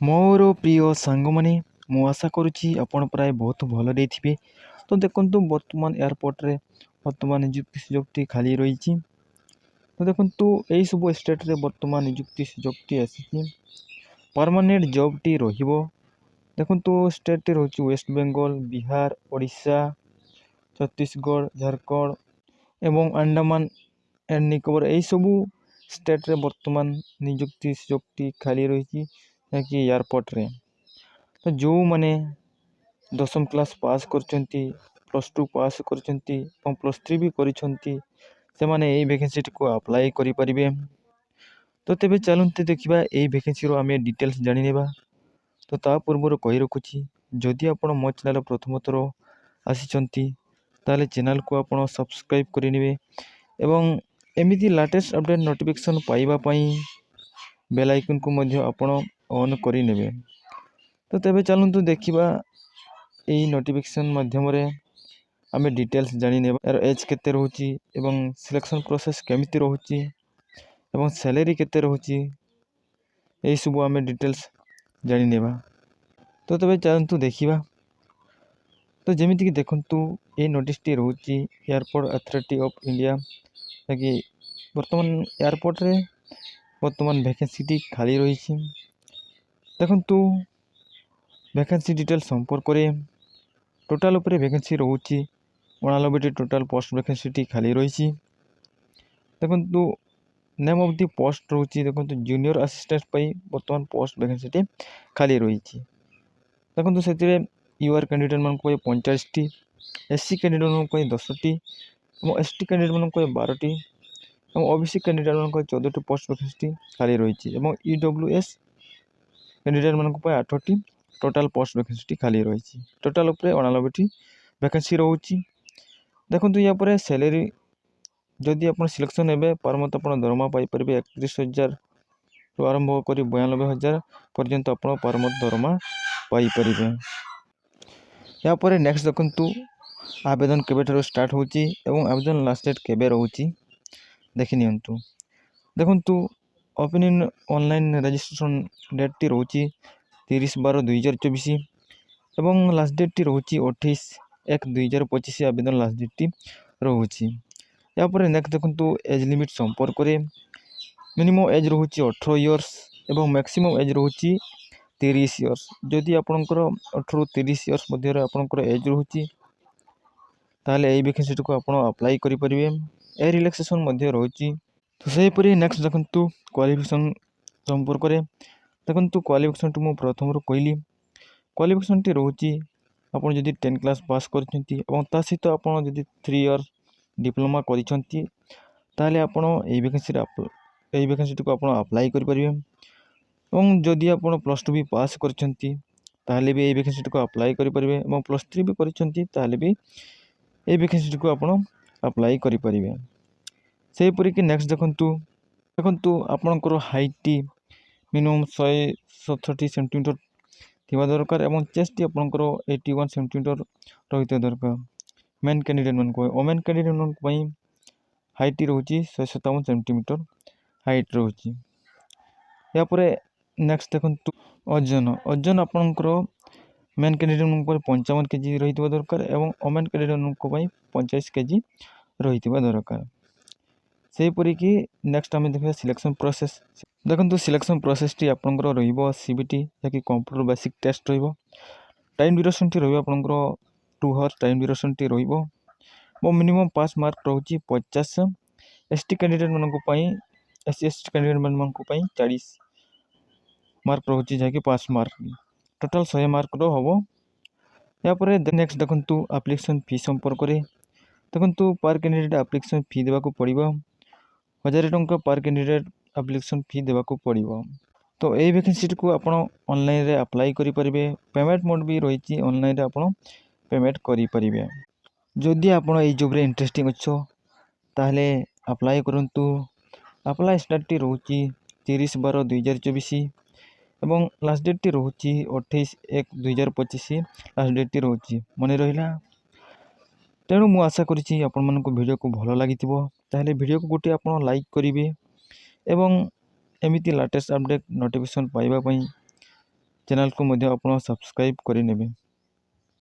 ମୋର ପ୍ରିୟ ସାଙ୍ଗମାନେ, ମୁଁ ଆଶା କରୁଛି ଆପଣ ପ୍ରାୟ ବହୁତ ଭଲରେ ଥିବେ। ତ ଦେଖନ୍ତୁ, ବର୍ତ୍ତମାନ ଏୟାରପୋର୍ଟରେ ବର୍ତ୍ତମାନ ନିଯୁକ୍ତି ସୁଯୋଗଟି ଖାଲି ରହିଛି। ତ ଦେଖନ୍ତୁ, ଏହିସବୁ ଷ୍ଟେଟ୍ରେ ବର୍ତ୍ତମାନ ନିଯୁକ୍ତି ସୁଯୋଗଟି ଆସିଛି। ପରମାନେଣ୍ଟ ଜବ୍ଟି ରହିବ। ଦେଖନ୍ତୁ, ଷ୍ଟେଟ୍ଟି ରହୁଛି ୱେଷ୍ଟବେଙ୍ଗଲ, ବିହାର, ଓଡ଼ିଶା, ଛତିଶଗଡ଼, ଝାଡ଼ଖଣ୍ଡ ଏବଂ ଆଣ୍ଡାମାନ ଆଣ୍ଡ ନିକୋବର। ଏହିସବୁ ଷ୍ଟେଟ୍ରେ ବର୍ତ୍ତମାନ ନିଯୁକ୍ତି ସୁଯୋଗଟି ଖାଲି ରହିଛି, ଯାହାକି ଏୟାରପୋର୍ଟରେ। ତ ଯେଉଁମାନେ 10ମ କ୍ଲାସ୍ ପାସ୍ କରିଛନ୍ତି, +2 ପାସ୍ କରିଛନ୍ତି ଏବଂ +3 ବି କରିଛନ୍ତି, ସେମାନେ ଏହି ଭ୍ୟାକେନ୍ସିଟିକୁ ଆପ୍ଲାଏ କରିପାରିବେ। ତ ତେବେ ଚାଲନ୍ତୁ ଦେଖିବା ଏହି ଭ୍ୟାକେନ୍ସିର ଆମେ ଡିଟେଲ୍ସ ଜାଣିନେବା। ତ ତା ପୂର୍ବରୁ କହି ରଖୁଛି, ଯଦି ଆପଣ ମୋ ଚ୍ୟାନେଲ୍ ପ୍ରଥମ ଥର ଆସିଛନ୍ତି, ତାହେଲେ ଚ୍ୟାନେଲ୍କୁ ଆପଣ ସବସ୍କ୍ରାଇବ୍ କରିନେବେ ଏବଂ ଏମିତି ଲାଟେଷ୍ଟ ଅପଡ଼େଟ୍ ନୋଟିଫିକେସନ୍ ପାଇବା ପାଇଁ ବେଲ୍ ଆଇକନ୍କୁ ମଧ୍ୟ ଆପଣ ଅନ୍ କରିନେବେ। ତ ତେବେ ଚାଲନ୍ତୁ ଦେଖିବା ଏହି ନୋଟିଫିକେସନ୍ ମାଧ୍ୟମରେ ଆମେ ଡିଟେଲ୍ସ ଜାଣିନେବା। ଏହାର ଏଜ୍ କେତେ ରହୁଛି ଏବଂ ସିଲେକ୍ସନ୍ ପ୍ରୋସେସ୍ କେମିତି ରହୁଛି ଏବଂ ସ୍ୟାଲେରୀ କେତେ ରହୁଛି, ଏହିସବୁ ଆମେ ଡିଟେଲ୍ସ ଜାଣିନେବା। ତ ତେବେ ଚାଲନ୍ତୁ ଦେଖିବା। ତ ଯେମିତିକି ଦେଖନ୍ତୁ, ଏହି ନୋଟିସ୍ଟି ରହୁଛି ଏୟାରପୋର୍ଟ ଅଥରିଟି ଅଫ୍ ଇଣ୍ଡିଆ, ଯାହାକି ବର୍ତ୍ତମାନ ଏୟାରପୋର୍ଟରେ ବର୍ତ୍ତମାନ ଭ୍ୟାକେନ୍ସିଟି ଖାଲି ରହିଛି। ଦେଖନ୍ତୁ, ଭ୍ୟାକେନ୍ସି ଡିଟେଲ୍ ସମ୍ପର୍କରେ ଟୋଟାଲ୍ ଉପରେ ଭ୍ୟାକେନ୍ସି ରହୁଛି 89ଟି ଟୋଟାଲ୍ ପୋଷ୍ଟ ଭ୍ୟାକେନ୍ସିଟି ଖାଲି ରହିଛି। ଦେଖନ୍ତୁ, ନେମ୍ ଅଫ୍ ଦି ପୋଷ୍ଟ ରହୁଛି, ଦେଖନ୍ତୁ ଜୁନିୟର ଆସିଷ୍ଟାଣ୍ଟ ପାଇଁ ବର୍ତ୍ତମାନ ପୋଷ୍ଟ ଭ୍ୟାକେନ୍ସିଟି ଖାଲି ରହିଛି। ଦେଖନ୍ତୁ, ସେଥିରେ ୟୁଆର୍ କ୍ୟାଣ୍ଡିଡେଟ୍ମାନଙ୍କ ପାଇଁ 45ଟି, SC କ୍ୟାଣ୍ଡିଡେଟ୍ମାନଙ୍କ ପାଇଁ 10ଟି ଏବଂ ST କ୍ୟାଣ୍ଡିଡେଟ୍ମାନଙ୍କ ପାଇଁ 12ଟି ଏବଂ OBC କ୍ୟାଣ୍ଡିଡେଟ୍ମାନଙ୍କ ପାଇଁ 14ଟି ପୋଷ୍ଟ ଭ୍ୟାକେନ୍ସିଟି ଖାଲି ରହିଛି ଏବଂ EWS କ୍ୟାଣ୍ଡିଡେଟ୍ମାନଙ୍କ ପାଇଁ 8ଟି ଟୋଟାଲ୍ ପୋଷ୍ଟ ଭ୍ୟାକେନ୍ସିଟି ଖାଲି ରହିଛି। ଟୋଟାଲ୍ ଉପରେ 89ଟି ଭ୍ୟାକେନ୍ସି ରହୁଛି। ଦେଖନ୍ତୁ, ୟା ପରେ ସ୍ୟାଲେରୀ, ଯଦି ଆପଣ ସିଲେକ୍ସନ୍ ହେବେ, ପର ମନ୍ଥ ଆପଣ ଦରମା ପାଇପାରିବେ 31,000ରୁ ଆରମ୍ଭ କରି 92,000 ପର୍ଯ୍ୟନ୍ତ ଆପଣ ପର ମନ୍ଥ ଦରମା ପାଇପାରିବେ। ଏହାପରେ ନେକ୍ସଟ ଦେଖନ୍ତୁ, ଆବେଦନ କେବେଠାରୁ ଷ୍ଟାର୍ଟ ହେଉଛି ଏବଂ ଆବେଦନ ଲାଷ୍ଟ ଡେଟ୍ କେବେ ରହୁଛି ଦେଖିନିଅନ୍ତୁ। ଦେଖନ୍ତୁ, ଓପନିଂ ଅନଲାଇନ୍ ରେଜିଷ୍ଟ୍ରେସନ୍ ଡେଟ୍ଟି ରହୁଛି 30/12/2024 ଏବଂ ଲାଷ୍ଟ ଡେଟ୍ଟି ରହୁଛି 28/1/2025। ଆବେଦନ ଲାଷ୍ଟ ଡେଟ୍ଟି ରହୁଛି। ଏହାପରେ ନେକ୍ସଟ ଦେଖନ୍ତୁ, ଏଜ୍ ଲିମିଟ୍ ସମ୍ପର୍କରେ ମିନିମମ୍ ଏଜ୍ ରହୁଛି 18 ଇୟର୍ସ ଏବଂ ମ୍ୟାକ୍ସିମମ୍ ଏଜ୍ ରହୁଛି 30 ଇୟର୍ସ। ଯଦି ଆପଣଙ୍କର 18ରୁ 30 ଇୟର୍ସ ମଧ୍ୟରେ ଆପଣଙ୍କର ଏଜ୍ ରହୁଛି, ତାହେଲେ ଏହି ଭ୍ୟାକେନ୍ସିଟିକୁ ଆପଣ ଆପ୍ଲାଏ କରିପାରିବେ। ଏ ରିଲାକ୍ସେସନ୍ ମଧ୍ୟ ରହୁଛି। ତ ସେହିପରି ନେକ୍ସଟ ଦେଖନ୍ତୁ, କ୍ୱାଲିଫିକେସନ୍ ସମ୍ପର୍କରେ। ଦେଖନ୍ତୁ, କ୍ୱାଲିଫିକେସନ୍ଟି ମୁଁ ପ୍ରଥମରୁ କହିଲି। କ୍ୱାଲିଫିକେସନ୍ଟି ରହୁଛି, ଆପଣ ଯଦି 10 କ୍ଲାସ୍ ପାସ୍ କରିଛନ୍ତି ଏବଂ ତା ସହିତ ଆପଣ ଯଦି 3 ଇୟର୍ସ ଡିପ୍ଲୋମା କରିଛନ୍ତି, ତାହେଲେ ଆପଣ ଏହି ଭ୍ୟାକେନ୍ସିଟିକୁ ଆପଣ ଆପ୍ଲାଏ କରିପାରିବେ। ଏବଂ ଯଦି ଆପଣ +2 ବି ପାସ୍ କରିଛନ୍ତି, ତାହେଲେ ବି ଏହି ଭ୍ୟାକେନ୍ସିଟିକୁ ଆପ୍ଲାଏ କରିପାରିବେ ଏବଂ +3 ବି କରିଛନ୍ତି, ତାହେଲେ ବି ଏହି ଭ୍ୟାକେନ୍ସିଟିକୁ ଆପଣ ଆପ୍ଲାଏ କରିପାରିବେ। ସେହିପରିକି ନେକ୍ସଟ ଦେଖନ୍ତୁ, ଆପଣଙ୍କର ହାଇଟ୍ଟି ମିନିମମ୍ 167 ସେଣ୍ଟିମିଟର ଥିବା ଦରକାର ଏବଂ ଚେଷ୍ଟଟି ଆପଣଙ୍କର 81 ସେଣ୍ଟିମିଟର ରହିଥିବା ଦରକାର। ମେନ୍ କ୍ୟାଣ୍ଡିଡେଟ୍ମାନଙ୍କ ପାଇଁ। ଓମେନ୍ କ୍ୟାଣ୍ଡିଡେଟ୍ମାନଙ୍କ ପାଇଁ ହାଇଟ୍ଟି ରହୁଛି 157 ସେଣ୍ଟିମିଟର ହାଇଟ୍ ରହୁଛି। ଏହାପରେ ନେକ୍ସଟ ଦେଖନ୍ତୁ, ଓଜନ ଆପଣଙ୍କର ମେନ୍ କ୍ୟାଣ୍ଡିଡେଟ୍ଙ୍କ ପାଇଁ 55 କେଜି ରହିଥିବା ଦରକାର ଏବଂ ଓମେନ୍ କ୍ୟାଣ୍ଡିଡେଟ୍ଙ୍କ ପାଇଁ 85 କେଜି ରହିଥିବା ଦରକାର। ସେହିପରିକି ନେକ୍ସଟ ଆମେ ଦେଖିବା ସିଲେକ୍ସନ୍ ପ୍ରୋସେସ୍। ଦେଖନ୍ତୁ, ସିଲେକ୍ସନ୍ ପ୍ରୋସେସ୍ଟି ଆପଣଙ୍କର ରହିବ CBT, ଯାହାକି କମ୍ପ୍ୟୁଟର ବେସିକ୍ ଟେଷ୍ଟ ରହିବ। ଟାଇମ୍ ଡ୍ୟୁରେସନ୍ଟି ରହିବ ଆପଣଙ୍କର 2 ଆୱାର୍ସ ଟାଇମ୍ ଡ୍ୟୁରେସନ୍ଟି ରହିବ ଏବଂ ମିନିମମ୍ ପାସ୍ ମାର୍କ ରହୁଛି 50। ST କ୍ୟାଣ୍ଡିଡେଟ୍ମାନଙ୍କ ପାଇଁ, SC/ST କ୍ୟାଣ୍ଡିଡେଟ୍ମାନଙ୍କ ପାଇଁ 40 ମାର୍କ ରହୁଛି, ଯାହାକି ପାସ୍ ମାର୍କ। ଟୋଟାଲ୍ 100 ମାର୍କର ହେବ। ଏହାପରେ ନେକ୍ସଟ ଦେଖନ୍ତୁ, ଆପ୍ଲିକେସନ୍ ଫି ସମ୍ପର୍କରେ। ଦେଖନ୍ତୁ, ପାର୍ କ୍ୟାଣ୍ଡିଡେଟ୍ ଆପ୍ଲିକେସନ୍ ଫି ଦେବାକୁ ପଡ଼ିବ 1000 ଟଙ୍କା ପାର୍ କ୍ୟାଣ୍ଡିଡେଟ୍ ଆପ୍ଲିକେସନ୍ ଫି ଦେବାକୁ ପଡ଼ିବ। ତ ଏହି ଭ୍ୟାକେନ୍ସିଟିକୁ ଆପଣ ଅନଲାଇନ୍ରେ ଆପ୍ଲାଏ କରିପାରିବେ। ପେମେଣ୍ଟ ମୋଡ୍ ବି ରହିଛି, ଅନଲାଇନ୍ରେ ଆପଣ ପେମେଣ୍ଟ କରିପାରିବେ। ଯଦି ଆପଣ ଏହି ଜବ୍ରେ ଇଣ୍ଟରେଷ୍ଟିଂ ଅଛ, ତାହେଲେ ଆପ୍ଲାଏ କରନ୍ତୁ। ଆପ୍ଲାଏ ଷ୍ଟାର୍ଟଟି ରହୁଛି 30/12/2024 ଏବଂ ଲାଷ୍ଟ ଡେଟ୍ଟି ରହୁଛି 28/1/2025। ଲାଷ୍ଟ ଡେଟ୍ଟି ରହୁଛି, ମନେ ରହିଲା। ତେଣୁ ମୁଁ ଆଶା କରିଛି ଆପଣମାନଙ୍କୁ ଭିଡ଼ିଓକୁ ଭଲ ଲାଗିଥିବ। ତାହେଲେ ଭିଡ଼ିଓକୁ ଗୋଟିଏ ଆପଣ ଲାଇକ୍ କରିବେ ଏବଂ ଏମିତି ଲାଟେଷ୍ଟ ଅପଡ଼େଟ୍ ନୋଟିଫିକେସନ୍ ପାଇବା ପାଇଁ ଚ୍ୟାନେଲକୁ ମଧ୍ୟ ଆପଣ ସବସ୍କ୍ରାଇବ୍ କରିନେବେ।